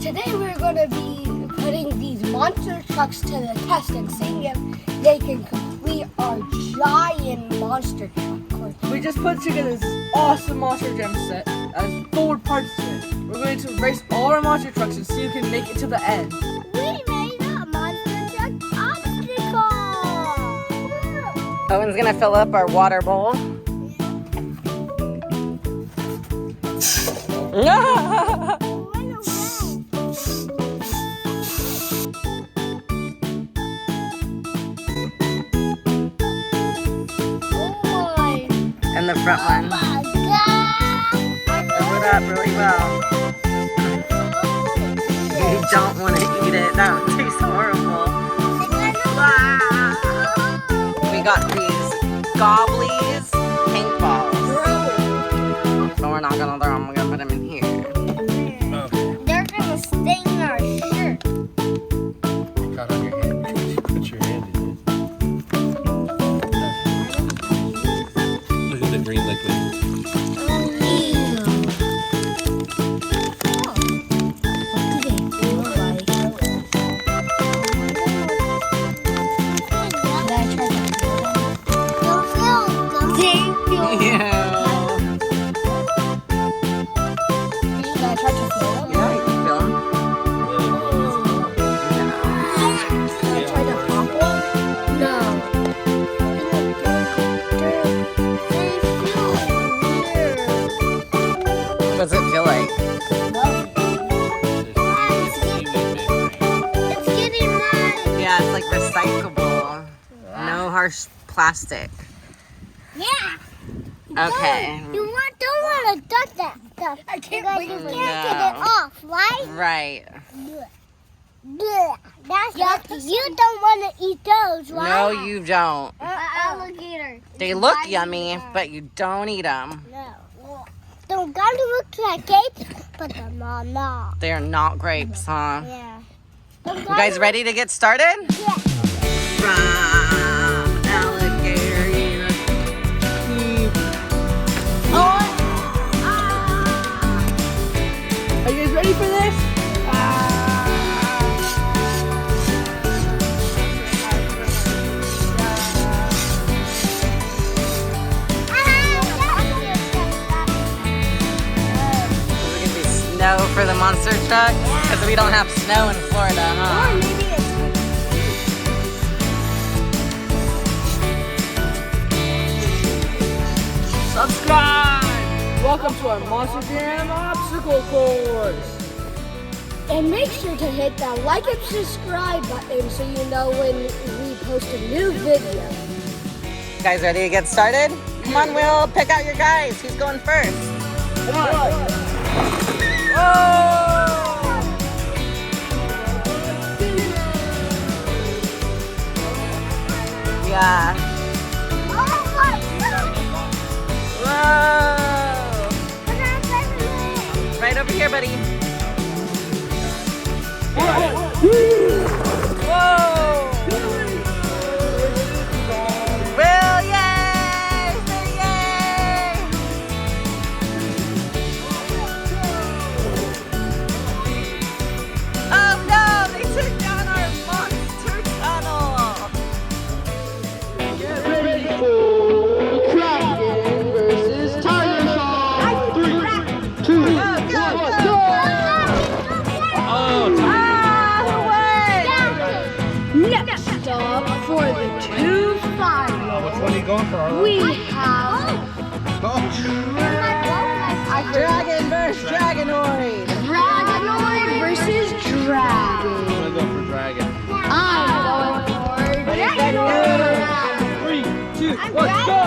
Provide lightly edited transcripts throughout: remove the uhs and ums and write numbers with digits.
today we're going to be putting these monster trucks to the test and seeing if they can complete our giant monster truck course. We just put together this awesome monster jam set that has 4 parts to it. We're going to race all our monster trucks and see who can make it to the end. We made a monster truck obstacle! Owen's gonna fill up our water bowl. And the front one. Fill it up really well. You don't want to eat it. That would taste horrible. We got these gobblies paintballs. But we're not gonna throw them. We're gonna put them in here. They're gonna stain our shirt. Cut on your hand. Put your hand in it. Look at the green liquid. What does it feel like? It's getting nice. Yeah, it's like recyclable. No harsh plastic. Yeah. Okay. Don't want to touch that stuff. I can't wait. You can't get it off, right? Right. Blech. That's yucky. You don't want to eat those, right? No, you don't. Alligator. They look yummy, but you don't eat them. No. Don't gotta look like grapes, but they're not. They're not grapes, huh? Yeah. You guys ready to get started? Yeah. From alligator. Are you guys ready for this? Snow for the monster truck? Because we don't have snow in Florida, huh? Or maybe it's Subscribe! Welcome to our Monster Jam obstacle course. And make sure to hit that like and subscribe button so you know when we post a new video. You guys ready to get started? Come on, Will, pick out your guys. Who's going first? Yeah. Whoa! Right over here, buddy. Whoa! Will, yay! Say yay! Oh no! They took down our monster tunnel! Get ready for Dragon versus Tiger Shark. 3, 2, 1, go! Oh, Next stop for the 2 finals. which one are you going for? We have Dragon versus Dragonoid! Dragonoid versus Dragon. I'm gonna go for dragon. I'm going for Dragonoid. 3, 2, 1, go!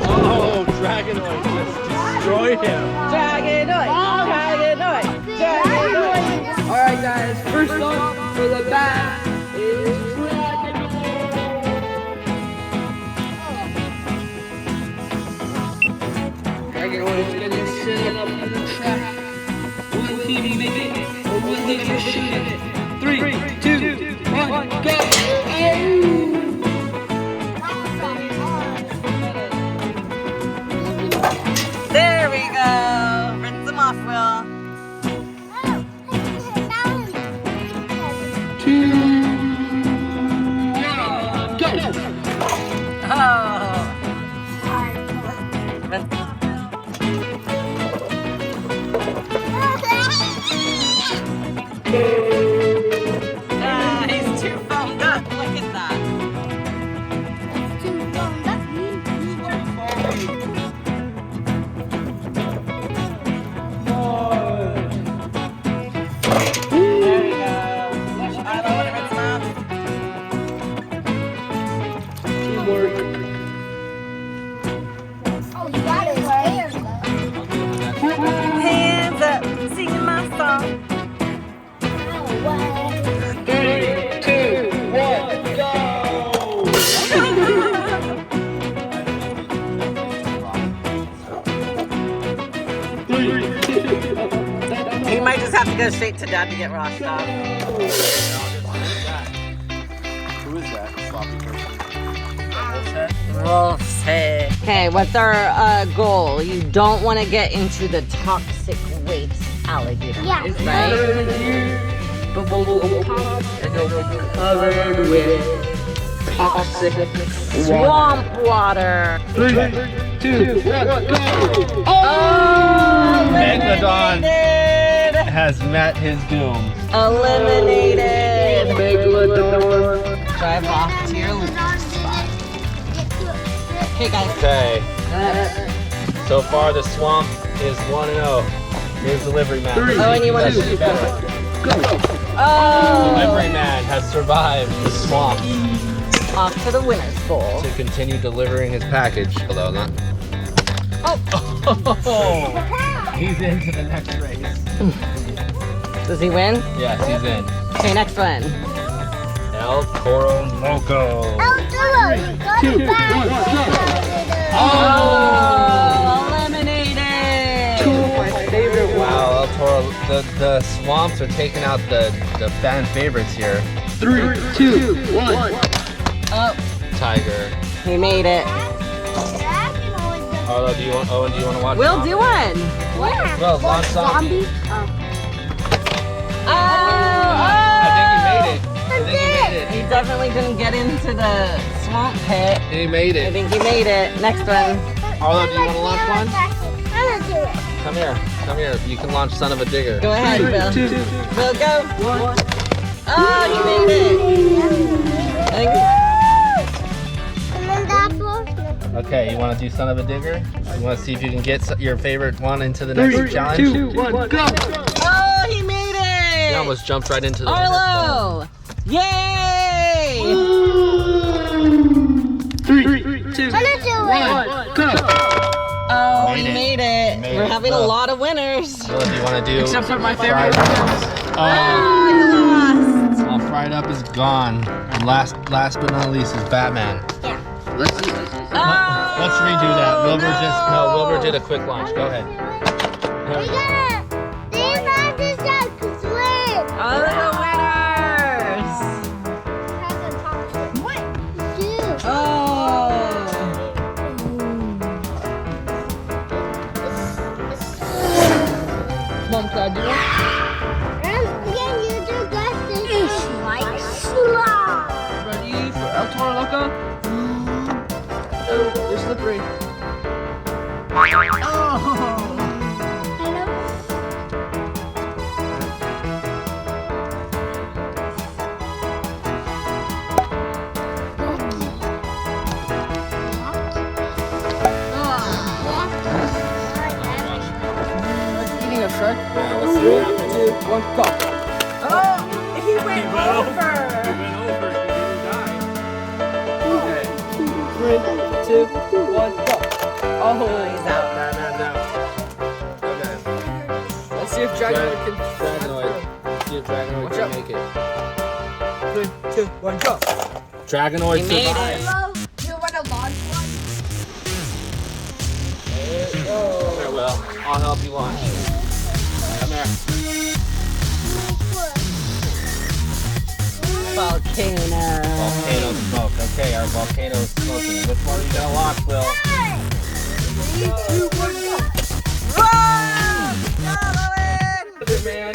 Oh, Dragonoid just destroyed him. Dragonoid! Dragonoid! Dragonoid! Alright guys, first up for the back is Dragonoid is getting set up in the track. Will he make it or will he just shoot it? 3, 2, 1, go! There we go! Rinse them off, Will. go straight to Dad to get washed off. Who is that? Sloppy person. Wolf's head. Okay, what's our goal? You don't want to get into the toxic waste alligator. Yeah. Right? Covered with toxic Swamp water. 3, 2, 1, go! Oh! Megalodon Eliminated! has met his doom. Eliminated! Megalodon. Drive off to your loop. Okay, guys. Okay. So far, the swamp is 1-0. Here's delivery man. Oh, and you want That should to be better. Oh! Delivery man has survived the swamp Off to the winner's bowl. to continue delivering his package. Although not. Oh! He's into the next race. Does he win? Yes, he's in. Okay, next one. El Toro Loco. Oh! Eliminated! My favorite one. Wow, El Toro. The swamps are taking out the fan favorites here. 3, 2, 1. Oh, Tiger. he made it. Owen, do you want to watch? We'll do one. Well, launch zombie. Oh! I think he made it. He definitely didn't get into the swamp pit. He made I it. think he made it. Next one. Arlo, do you want to launch one? I'm gonna do it. Come here. Come here. You can launch Son of a Digger. Go ahead, 3, Bill. 2, Bill, go. 1. Oh, he made it. I think And then that's all. Okay, you want to do Son of a Digger? You want to see if you can get your favorite one into the next 3, challenge? 2, 1, go! Oh, he made He it. almost jumped right into the winner's bowl. Arlo. Yay. 3, 2, I'm gonna do it. 1, go! Oh, he Made it. made it. Made We're it. having a Well. lot of winners. Well, do you want to do? Except for my fried favorite. ones? Oh, you lost. Well, fried up is gone. And last but not least is Batman. Let's see. Let's redo that. Wilbur did a quick launch. Go ahead. Here we go. These are the sharks win. Oh, the winners. What? Dude. Oh. Come on, Cloud, do it. Can you do this? It's like sludge. Ready for El Toro Loco? Oh, you're slippery. Eating a shark. Yeah, let's see what 2, happens. 1, go. Oh, he went over. Okay. 3, 2, 1, go. Oh, He's out. Batman's out. Okay. let's see if Dragonoid can. Dragonoid. Let's see if Dragonoid Watch can out. make it. 3, 2, 1, go. Dragonoid He made survived. it. You want to launch one? There, Will. I'll help you launch. Come here. Volcano. Volcano smoke. Okay, our volcano is smoking. Which one are you gonna launch, Will? 3, 2, 1, go. Whoa! Got it. Man.